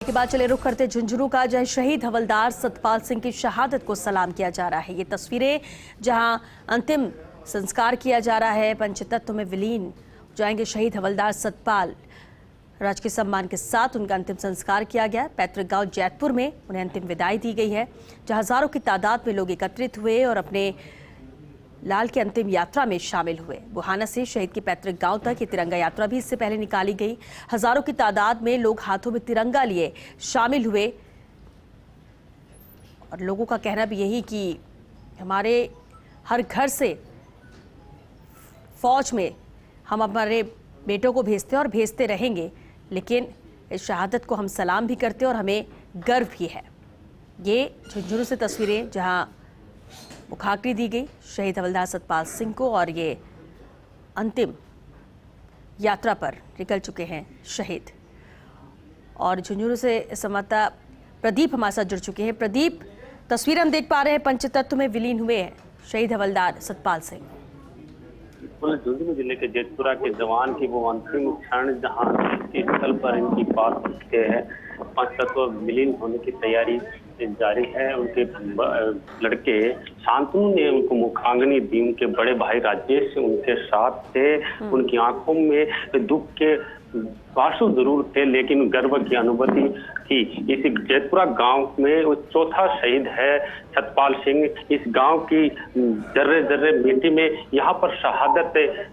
के बाद चले रुख करते झुंझुनू का, जहां शहीद हवलदार सतपाल सिंह की शहादत को सलाम किया जा रहा है। ये तस्वीरें जहां अंतिम संस्कार किया जा रहा है, पंचतत्व में विलीन जाएंगे शहीद हवलदार सतपाल। राजकीय सम्मान के साथ उनका अंतिम संस्कार किया गया। पैतृक गांव जैतपुर में उन्हें अंतिम विदाई दी गई है, जहां हजारों की तादाद में लोग एकत्रित हुए और अपने लाल की अंतिम यात्रा में शामिल हुए। बुहाना से शहीद के पैतृक गांव तक ये तिरंगा यात्रा भी इससे पहले निकाली गई। हजारों की तादाद में लोग हाथों में तिरंगा लिए शामिल हुए और लोगों का कहना भी यही कि हमारे हर घर से फौज में हम हमारे बेटों को भेजते हैं और भेजते रहेंगे, लेकिन इस शहादत को हम सलाम भी करते हैं और हमें गर्व भी है। ये झुंझुनू से तस्वीरें जहां मुखाग्नि दी गई शहीद हवलदार सतपाल सिंह को और ये अंतिम यात्रा पर निकल चुके हैं शहीद। और झुंझुनू से संवाददाता प्रदीप हमारे साथ जुड़ चुके हैं। प्रदीप, तस्वीर हम देख पा रहे हैं, पंचतत्व में विलीन हुए हैं शहीद हवलदार सतपाल सिंह। झुंझुनू जिले के जेतपुरा के जवान की वो अंतिम क्षण जहां स्थल पर इनकी बात होते हैं, पंचतत्व विलीन होने की तैयारी जारी है। उनके लड़के शांतनु ने उनको मुखाग्नि दी। उनके बड़े भाई राजेश उनके साथ थे। उनकी आंखों में दुख के आंसू जरूर थे, लेकिन गर्व की अनुभूति थी। इस जेतपुरा गांव में वो चौथा शहीद है सतपाल सिंह। इस गांव की जर्रे जर्रे मिट्टी में यहाँ पर शहादत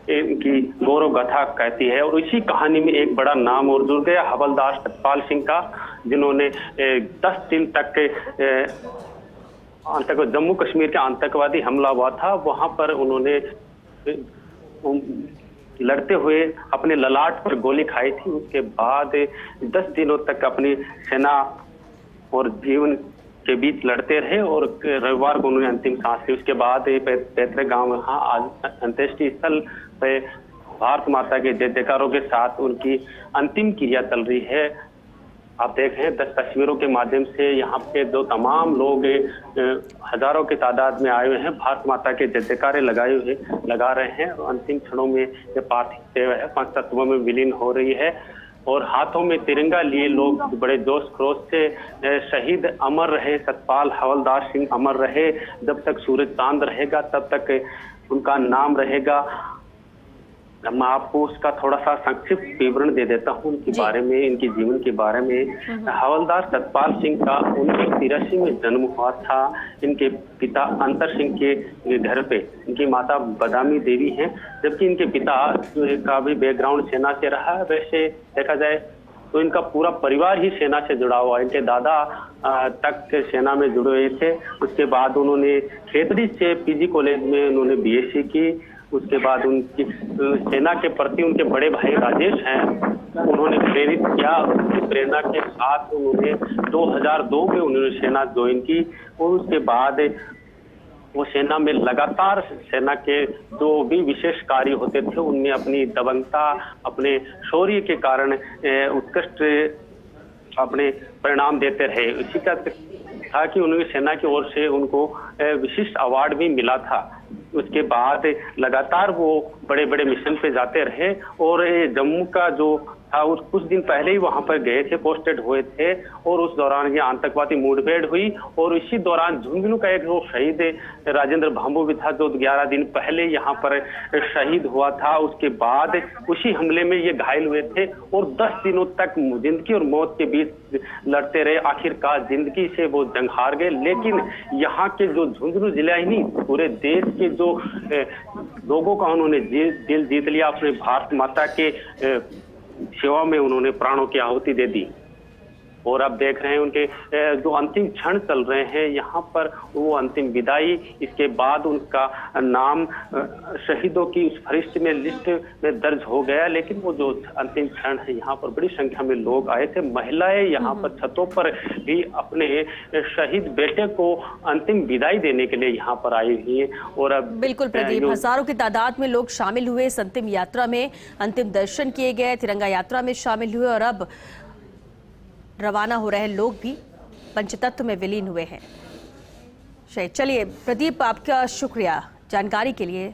की गौरव गाथा कहती है। और इसी कहानी में एक बड़ा नाम और जुड़ गया हवलदार सतपाल सिंह का, जिन्होंने 10 दिन तक जम्मू कश्मीर के आतंकवादी हमला हुआ था, वहां पर उन्होंने लड़ते हुए अपने ललाट पर गोली खाई थी। उसके बाद 10 दिनों तक अपनी सेना और जीवन के बीच लड़ते रहे और रविवार को उन्होंने अंतिम सांस ली। उसके बाद पैतृक गांव यहाँ आज अंत्येष्टि स्थल पे भारत माता के जय जयकारों के साथ उनकी अंतिम क्रिया चल रही है। आप देख रहे हैं 10 तस्वीरों के माध्यम से यहाँ पे जो तमाम लोग हजारों की तादाद में आए हुए हैं, भारत माता के जय जयकारे लगा रहे हैं। और अंतिम क्षणों में ये पार्थिव सेवा है पंचतत्वों में विलीन हो रही है और हाथों में तिरंगा लिए लोग बड़े जोश खरोश से शहीद अमर रहे, सतपाल हवलदार सिंह अमर रहे। जब तक सूरज चांद रहेगा तब तक उनका नाम रहेगा। मैं आपको उसका थोड़ा सा संक्षिप्त विवरण दे देता हूँ उनके बारे में, इनके जीवन के बारे में। हवलदार सतपाल सिंह का 1983 में जन्म हुआ था। इनके पिता अंतर सिंह के घर पे इनकी माता बदामी देवी हैं, जबकि इनके पिता का भी बैकग्राउंड सेना से रहा। वैसे देखा जाए तो इनका पूरा परिवार ही सेना से जुड़ा हुआ। इनके दादा तक सेना में जुड़े हुए थे। उसके बाद उन्होंने खेतड़ी से पीजी कॉलेज में उन्होंने बीएससी की। उसके बाद उनकी सेना के प्रति उनके बड़े भाई राजेश हैं, उन्होंने प्रेरित किया। उसकी प्रेरणा के साथ उन्होंने 2002 में उन्होंने सेना ज्वाइन की और उसके बाद वो सेना में लगातार सेना के जो भी विशेष कार्य होते थे उनमें अपनी दबंगता, अपने शौर्य के कारण उत्कृष्ट अपने परिणाम देते रहे। इसी का था कि उन्होंने सेना की ओर से उनको विशिष्ट अवार्ड भी मिला था। उसके बाद लगातार वो बड़े बड़े मिशन पे जाते रहे और जम्मू का जो था उस कुछ दिन पहले ही वहां पर गए थे, पोस्टेड हुए थे और उस दौरान ये आतंकवादी मुठभेड़ हुई। और इसी दौरान झुंझुनू का एक जो शहीद राजेंद्र भांबू भी था, जो 11 दिन पहले यहाँ पर शहीद हुआ था। उसके बाद उसी हमले में ये घायल हुए थे और 10 दिनों तक जिंदगी और मौत के बीच लड़ते रहे। आखिरकार जिंदगी से वो जंग हार गए। लेकिन यहाँ के जो झुंझुनू जिला ही नहीं, पूरे देश के जो लोगों का उन्होंने दिल जीत लिया। अपने भारत माता के सेवा में उन्होंने प्राणों की आहुति दे दी। और अब देख रहे हैं उनके जो अंतिम क्षण चल रहे हैं यहाँ पर, वो अंतिम विदाई। इसके बाद उनका नाम शहीदों की उस फहरिस्त में लिस्ट में दर्ज हो गया। लेकिन वो जो अंतिम क्षण है यहाँ पर बड़ी संख्या में लोग आए थे। महिलाएं यहाँ पर छतों पर भी अपने शहीद बेटे को अंतिम विदाई देने के लिए यहाँ पर आई हुई है। और अब बिल्कुल प्रदीप, हजारों की तादाद में लोग शामिल हुए इस अंतिम यात्रा में, अंतिम दर्शन किए गए, तिरंगा यात्रा में शामिल हुए और अब रवाना हो रहे लोग भी पंचतत्व में विलीन हुए हैं। चलिए प्रदीप, आपका शुक्रिया जानकारी के लिए।